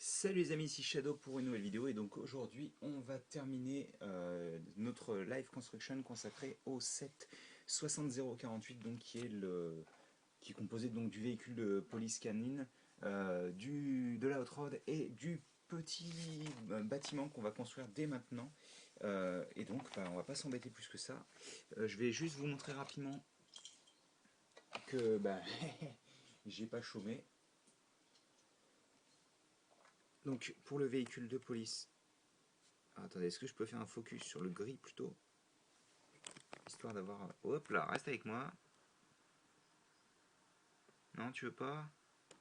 Salut les amis, ici Shadow pour une nouvelle vidéo et donc aujourd'hui on va terminer notre live construction consacré au set 60048 donc qui est composé donc du véhicule de police canine, de la hot rod et du petit bâtiment qu'on va construire dès maintenant. Et donc on va pas s'embêter plus que ça. Je vais juste vous montrer rapidement que j'ai pas chômé. Donc pour le véhicule de police, attendez, est-ce que je peux faire un focus sur le gris plutôt? Histoire d'avoir... Hop là, reste avec moi. Non, tu veux pas?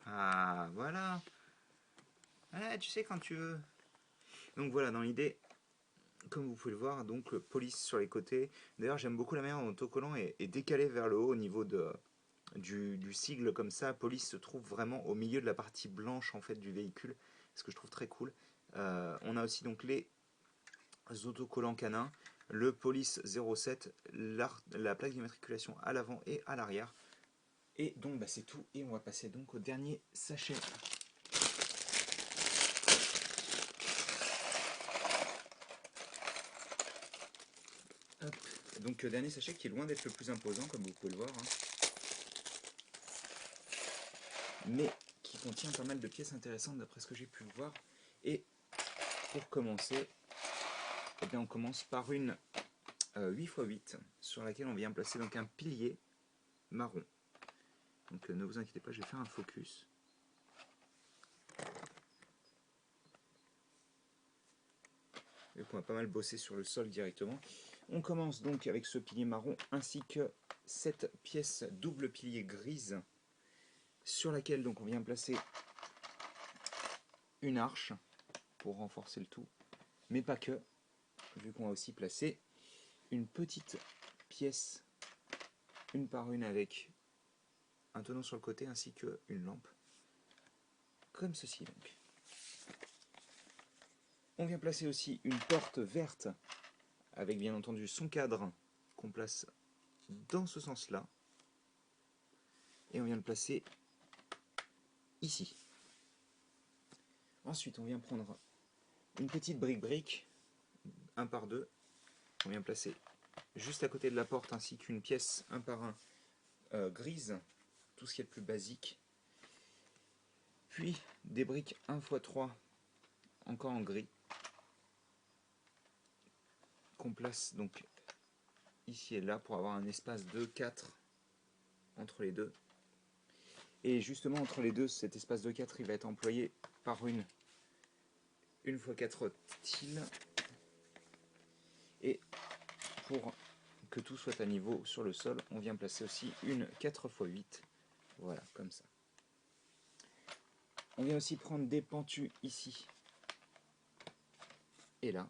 Ah, voilà. Ah, tu sais quand tu veux. Donc voilà, dans l'idée, comme vous pouvez le voir, donc police sur les côtés. D'ailleurs, j'aime beaucoup la manière dont l'autocollant est décalé vers le haut au niveau du sigle comme ça. Police se trouve vraiment au milieu de la partie blanche en fait du véhicule, ce que je trouve très cool. On a aussi donc les autocollants canins, le police 07, la plaque d'immatriculation à l'avant et à l'arrière. Et donc c'est tout, et on va passer donc au dernier sachet. Hop. Donc dernier sachet qui est loin d'être le plus imposant comme vous pouvez le voir, hein, mais qui contient pas mal de pièces intéressantes d'après ce que j'ai pu voir. Et pour commencer, eh bien, on commence par une 8x8 sur laquelle on vient placer donc un pilier marron. Donc ne vous inquiétez pas, je vais faire un focus. Et qu'on va pas mal bosser sur le sol directement. On commence donc avec ce pilier marron ainsi que cette pièce double pilier grise sur laquelle donc on vient placer une arche pour renforcer le tout, mais pas que, vu qu'on va aussi placer une petite pièce une par une avec un tenant sur le côté ainsi qu'une lampe, comme ceci donc. On vient placer aussi une porte verte avec bien entendu son cadre qu'on place dans ce sens-là, et on vient le placer ici. Ensuite, on vient prendre une petite brique 1 par 2, on vient placer juste à côté de la porte ainsi qu'une pièce 1 par 1 grise, tout ce qui est le plus basique. Puis des briques 1 x 3 encore en gris qu'on place donc ici et là pour avoir un espace de 4 entre les deux. Et justement entre les deux, cet espace de 4 il va être employé par une x 4 tiles. Et pour que tout soit à niveau sur le sol, on vient placer aussi une 4 x 8. Voilà, comme ça. On vient aussi prendre des pentus ici et là.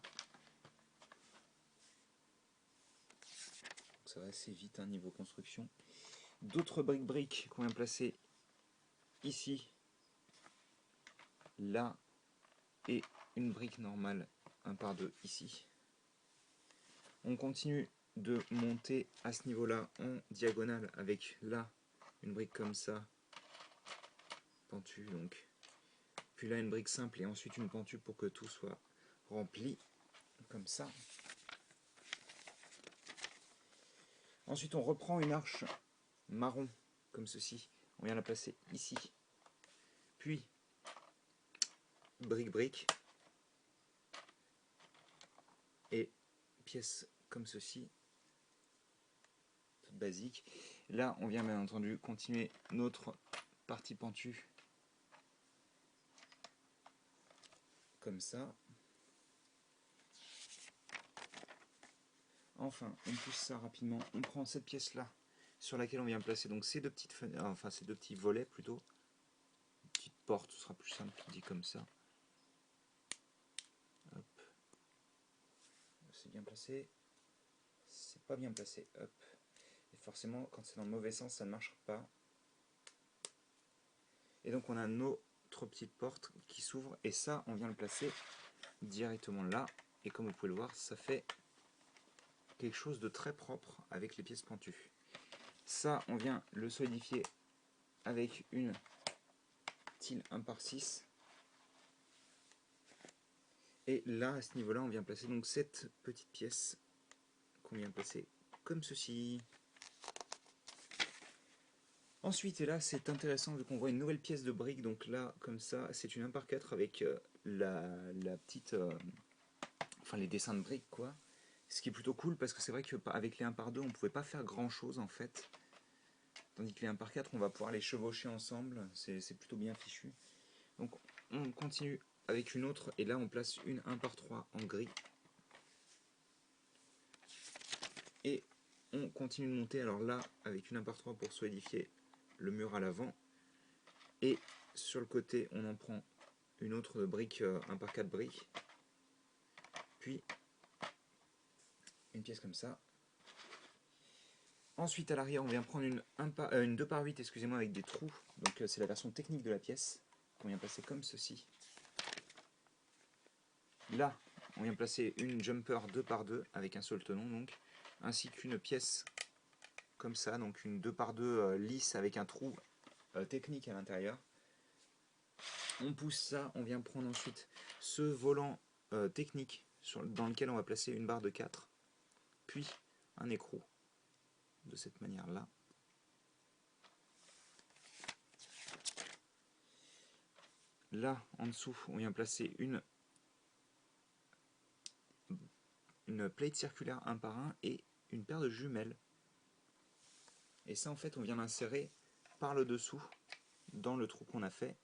Ça va assez vite, hein, niveau construction. D'autres briques qu'on vient placer ici, là, et une brique normale 1 par 2 ici. On continue de monter à ce niveau-là en diagonale avec là une brique comme ça, pentue donc. Puis là une brique simple et ensuite une pentue pour que tout soit rempli comme ça. Ensuite on reprend une arche marron comme ceci, on vient la placer ici. Puis brique et pièce comme ceci, toute basique. Là on vient bien entendu continuer notre partie pentue comme ça. Enfin, on pousse ça rapidement, on prend cette pièce là sur laquelle on vient placer donc ces deux petites fenêtres, enfin ces deux petits volets plutôt. Une petite porte, ce sera plus simple dit comme ça. Hop. C'est bien placé. C'est pas bien placé. Hop. Et forcément, quand c'est dans le mauvais sens, ça ne marchera pas. Et donc on a notre petite porte qui s'ouvre et ça, on vient le placer directement là. Et comme vous pouvez le voir, ça fait quelque chose de très propre avec les pièces pentues. Ça, on vient le solidifier avec une tile 1 par 6 Et là, à ce niveau-là, on vient placer donc cette petite pièce qu'on vient placer comme ceci. Ensuite, et là c'est intéressant vu qu'on voit une nouvelle pièce de brique, donc là comme ça c'est une 1x4 avec la petite, enfin les dessins de briques quoi. Ce qui est plutôt cool parce que c'est vrai qu'avec les 1x2 on pouvait pas faire grand chose en fait. Tandis que les 1x4 on va pouvoir les chevaucher ensemble, c'est plutôt bien fichu. Donc on continue avec une autre et là on place une 1x3 en gris. Et on continue de monter alors là avec une 1x3 pour solidifier le mur à l'avant. Et sur le côté, on en prend une autre de brique 1x4 briques. Puis une pièce comme ça. Ensuite à l'arrière, on vient prendre une 2x8 excusez-moi, avec des trous. Donc c'est la version technique de la pièce qu'on vient placer comme ceci. Là, on vient placer une jumper 2x2 avec un seul tenon donc, ainsi qu'une pièce comme ça, donc une 2x2 lisse avec un trou technique à l'intérieur. On pousse ça, on vient prendre ensuite ce volant technique dans lequel on va placer une barre de 4, puis un écrou de cette manière-là. Là, en dessous, on vient placer une plate circulaire 1 par 1 et une paire de jumelles. Et ça, en fait, on vient l'insérer par le dessous dans le trou qu'on a fait.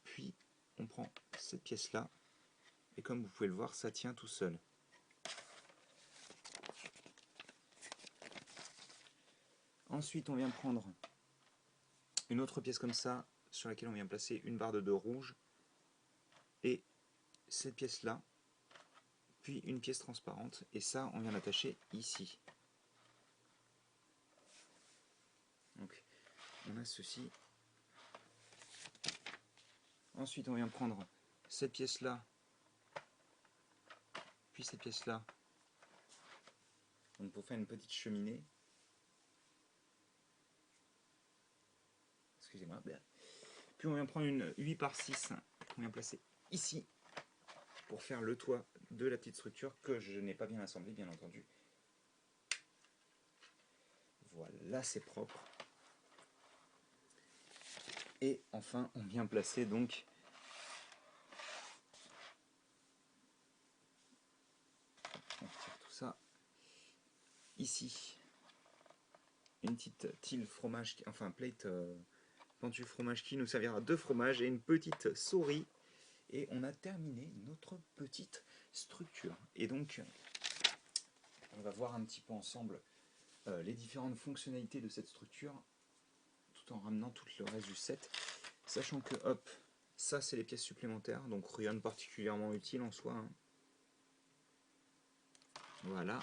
Puis, on prend cette pièce-là, et comme vous pouvez le voir, ça tient tout seul. Ensuite, on vient prendre une autre pièce comme ça, sur laquelle on vient placer une barre de 2 rouge, et cette pièce-là, puis une pièce transparente, et ça, on vient l'attacher ici. Donc, on a ceci. Ensuite, on vient prendre cette pièce-là, puis cette pièce-là, donc pour faire une petite cheminée. Excusez-moi. Puis on vient prendre une 8 par 6 qu'on vient placer ici pour faire le toit de la petite structure que je n'ai pas bien assemblée, bien entendu. Voilà, c'est propre. Et enfin, on vient placer donc on retire tout ça ici. Une petite tile fromage, enfin plate pentue fromage qui nous servira de fromage et une petite souris. Et on a terminé notre petite structure. Et donc, on va voir un petit peu ensemble les différentes fonctionnalités de cette structure, tout en ramenant tout le reste du set. Sachant que, hop, ça c'est les pièces supplémentaires, donc rien de particulièrement utile en soi. Hein. Voilà.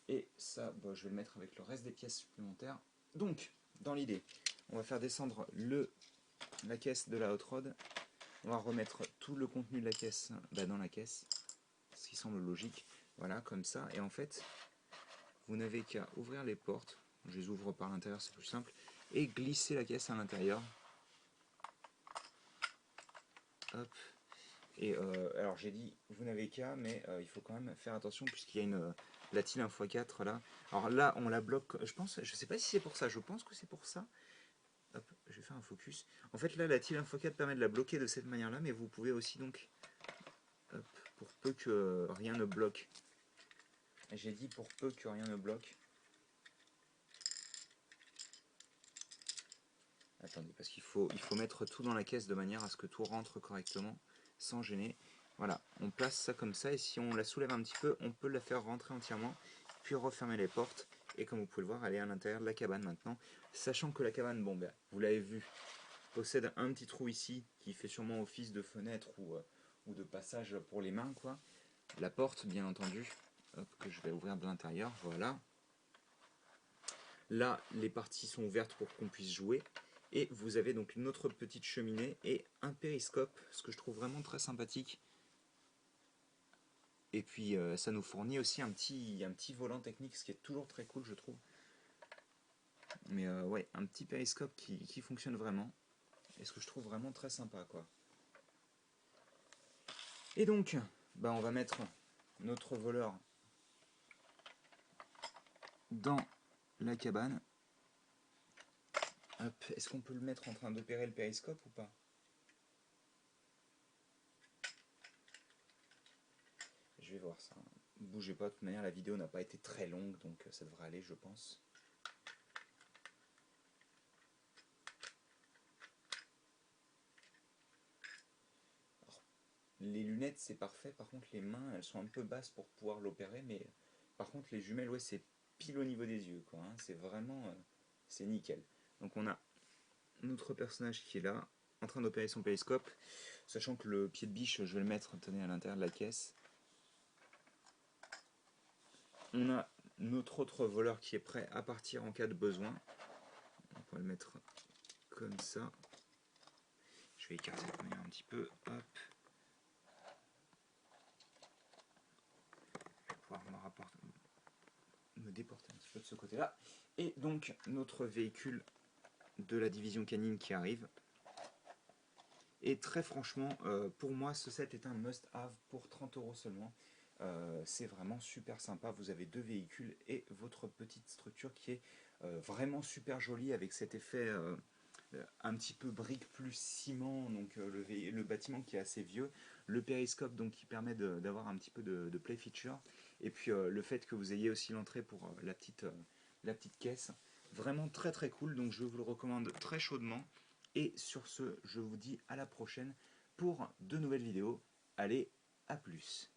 Et ça, bon, je vais le mettre avec le reste des pièces supplémentaires. Donc, dans l'idée, on va faire descendre la caisse de la hot rod. On va remettre tout le contenu de la caisse dans la caisse, ce qui semble logique. Voilà, comme ça. Et en fait, vous n'avez qu'à ouvrir les portes. Je les ouvre par l'intérieur, c'est plus simple. Et glisser la caisse à l'intérieur. Hop. Et alors j'ai dit, vous n'avez qu'à, mais il faut quand même faire attention puisqu'il y a la tile 1x4 là. Alors là, on la bloque, je pense, je sais pas si c'est pour ça, je pense que c'est pour ça. Hop, je vais faire un focus. En fait là, la tile 1x4 permet de la bloquer de cette manière là, mais vous pouvez aussi donc, hop, pour peu que rien ne bloque. J'ai dit pour peu que rien ne bloque. Attendez, parce il faut mettre tout dans la caisse de manière à ce que tout rentre correctement, sans gêner. Voilà, on place ça comme ça, et si on la soulève un petit peu, on peut la faire rentrer entièrement, puis refermer les portes, et comme vous pouvez le voir, elle est à l'intérieur de la cabane maintenant. Sachant que la cabane, bon ben, vous l'avez vu, possède un petit trou ici, qui fait sûrement office de fenêtre ou de passage pour les mains, quoi. La porte, bien entendu, hop, que je vais ouvrir de l'intérieur, voilà. Là, les parties sont ouvertes pour qu'on puisse jouer. Et vous avez donc une autre petite cheminée et un périscope, ce que je trouve vraiment très sympathique. Et puis ça nous fournit aussi un petit volant technique, ce qui est toujours très cool je trouve. Mais ouais, un petit périscope qui fonctionne vraiment. Et ce que je trouve vraiment très sympa quoi. Et donc, bah, on va mettre notre voleur dans la cabane. Est-ce qu'on peut le mettre en train d'opérer le périscope ou pas? Je vais voir ça. Bougez pas, de toute manière la vidéo n'a pas été très longue, donc ça devrait aller je pense. Alors, les lunettes c'est parfait, par contre les mains elles sont un peu basses pour pouvoir l'opérer, mais par contre les jumelles ouais c'est pile au niveau des yeux quoi, hein. C'est vraiment c'est nickel. Donc on a notre personnage qui est là, en train d'opérer son périscope, sachant que le pied de biche je vais le mettre tenez, à l'intérieur de la caisse. On a notre autre voleur qui est prêt à partir en cas de besoin. On va le mettre comme ça. Je vais écarter la caméra un petit peu. Hop. Je vais pouvoir me déporter un petit peu de ce côté-là. Et donc notre véhicule de la division canine qui arrive. Et très franchement, pour moi, ce set est un must-have pour 30 € seulement. C'est vraiment super sympa. Vous avez deux véhicules et votre petite structure qui est vraiment super jolie avec cet effet un petit peu brique plus ciment, donc le bâtiment qui est assez vieux, le périscope donc qui permet d'avoir un petit peu de play feature, et puis le fait que vous ayez aussi l'entrée pour la petite caisse. Vraiment très très cool, donc je vous le recommande très chaudement. Et sur ce, je vous dis à la prochaine pour de nouvelles vidéos. Allez, à plus.